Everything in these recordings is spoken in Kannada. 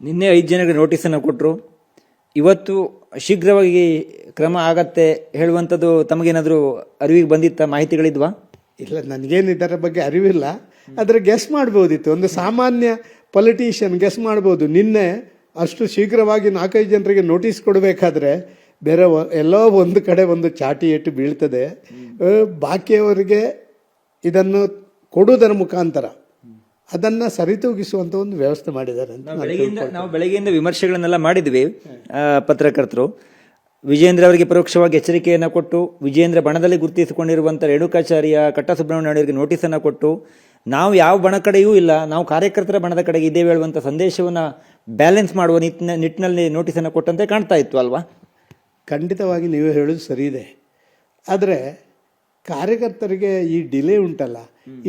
ನಿನ್ನೆ 5 ಜನರಿಗೆ ನೋಟಿಸನ್ನು ಕೊಟ್ಟರು. ಇವತ್ತು ಶೀಘ್ರವಾಗಿ ಕ್ರಮ ಆಗತ್ತೆ ಹೇಳುವಂಥದ್ದು ತಮಗೇನಾದರೂ ಅರಿವಿಗೆ ಬಂದಿತ್ತ, ಮಾಹಿತಿಗಳಿದ್ವಾ? ಇಲ್ಲ, ನನಗೇನು ಇದರ ಬಗ್ಗೆ ಅರಿವಿಲ್ಲ. ಆದರೆ ಗೆಸ್ ಮಾಡ್ಬೋದಿತ್ತು, ಒಂದು ಸಾಮಾನ್ಯ ಪೊಲಿಟಿಷಿಯನ್ ಗೆಸ್ ಮಾಡ್ಬೋದು. ನಿನ್ನೆ ಅಷ್ಟು ಶೀಘ್ರವಾಗಿ 4-5 ಜನರಿಗೆ ನೋಟಿಸ್ ಕೊಡಬೇಕಾದ್ರೆ ಬೇರೆ ಎಲ್ಲೋ ಒಂದು ಕಡೆ ಒಂದು ಚಾಟಿ ಏಟು ಬೀಳ್ತದೆ. ಬಾಕಿಯವರಿಗೆ ಇದನ್ನು ಕೊಡುವುದರ ಮುಖಾಂತರ ಅದನ್ನು ಸರಿತೂಗಿಸುವಂಥ ಒಂದು ವ್ಯವಸ್ಥೆ ಮಾಡಿದ್ದಾರೆ ಅಂತ ನಾವು ಬೆಳಗ್ಗೆಯಿಂದ ವಿಮರ್ಶೆಗಳನ್ನೆಲ್ಲ ಮಾಡಿದ್ವಿ. ಪತ್ರಕರ್ತರು ವಿಜೇಂದ್ರ ಅವರಿಗೆ ಪರೋಕ್ಷವಾಗಿ ಎಚ್ಚರಿಕೆಯನ್ನು ಕೊಟ್ಟು, ವಿಜೇಂದ್ರ ಬಣದಲ್ಲಿ ಗುರುತಿಸಿಕೊಂಡಿರುವಂಥ ರೇಣುಕಾಚಾರ್ಯ, ಕಟ್ಟಸುಬ್ರಹ್ಮಣ್ಯ ಅವರಿಗೆ ನೋಟಿಸನ್ನು ಕೊಟ್ಟು, ನಾವು ಯಾವ ಬಣ ಕಡೆಯೂ ಇಲ್ಲ, ನಾವು ಕಾರ್ಯಕರ್ತರ ಬಣದ ಕಡೆಗೆ ಇದ್ದೇವೆ ಹೇಳುವಂಥ ಸಂದೇಶವನ್ನು ಬ್ಯಾಲೆನ್ಸ್ ಮಾಡುವ ನಿಟ್ಟಿನಲ್ಲಿ ನೋಟಿಸನ್ನು ಕೊಟ್ಟಂತೆ ಕಾಣ್ತಾ ಇತ್ತು ಅಲ್ವಾ? ಖಂಡಿತವಾಗಿ ನೀವು ಹೇಳೋದು ಸರಿ ಇದೆ. ಆದರೆ ಕಾರ್ಯಕರ್ತರಿಗೆ ಈ ಡಿಲೇ ಉಂಟಲ್ಲ,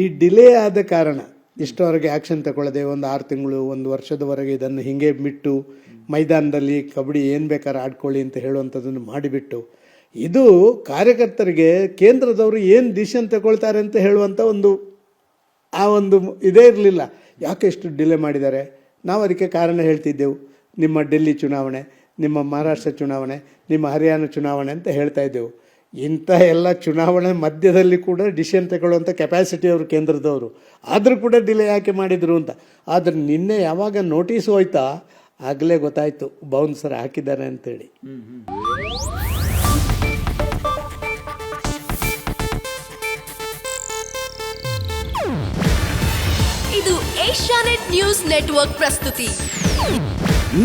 ಈ ಡಿಲೇ ಆದ ಕಾರಣ ಇಷ್ಟವರೆಗೆ ಆ್ಯಕ್ಷನ್ ತಗೊಳ್ಳದೆ 6 ತಿಂಗಳು 1 ವರ್ಷದವರೆಗೆ ಇದನ್ನು ಹಿಂಗೆ ಬಿಟ್ಟು ಮೈದಾನದಲ್ಲಿ ಕಬಡ್ಡಿ ಏನು ಬೇಕಾದ್ರೆ ಆಡ್ಕೊಳ್ಳಿ ಅಂತ ಹೇಳುವಂಥದ್ದನ್ನು ಮಾಡಿಬಿಟ್ಟು, ಇದು ಕಾರ್ಯಕರ್ತರಿಗೆ ಕೇಂದ್ರದವರು ಏನು ಡಿಸಿಷನ್ ತಗೊಳ್ತಾರೆ ಅಂತ ಹೇಳುವಂಥ ಒಂದು ಇದೇ ಇರಲಿಲ್ಲ. ಯಾಕೆ ಇಷ್ಟು ಡಿಲೇ ಮಾಡಿದ್ದಾರೆ? ನಾವು ಅದಕ್ಕೆ ಕಾರಣ ಹೇಳ್ತಿದ್ದೆವು. ನಿಮ್ಮ ಡೆಲ್ಲಿ ಚುನಾವಣೆ, ನಿಮ್ಮ ಮಹಾರಾಷ್ಟ್ರ ಚುನಾವಣೆ, ನಿಮ್ಮ ಹರಿಯಾಣ ಚುನಾವಣೆ ಅಂತ ಹೇಳ್ತಾ ಇದ್ದೆವು. ಇಂಥ ಎಲ್ಲ ಚುನಾವಣೆ ಮಧ್ಯದಲ್ಲಿ ಕೂಡ ಡಿಸಿಷನ್ ತಗೊಳ್ಳುವಂಥ ಕೆಪಾಸಿಟಿ ಅವರು ಕೇಂದ್ರದವರು, ಆದರೂ ಕೂಡ ಡಿಲೇ ಯಾಕೆ ಮಾಡಿದರು ಅಂತ. ಆದರೆ ನಿನ್ನೆ ಯಾವಾಗ ನೋಟಿಸ್ ಹೋಯ್ತಾ ಆಗಲೇ ಗೊತ್ತಾಯಿತು ಬೌನ್ಸರ್ ಹಾಕಿದ್ದಾರೆ ಅಂತೇಳಿ. ಇದು ಏಷ್ಯಾನೆಟ್ ನ್ಯೂಸ್ ನೆಟ್ವರ್ಕ್ ಪ್ರಸ್ತುತಿ.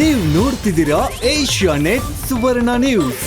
ನೀವು ನೋಡ್ತಿದ್ದೀರಾ ಏಷ್ಯಾನೆಟ್ ಸುವರ್ಣ ನ್ಯೂಸ್.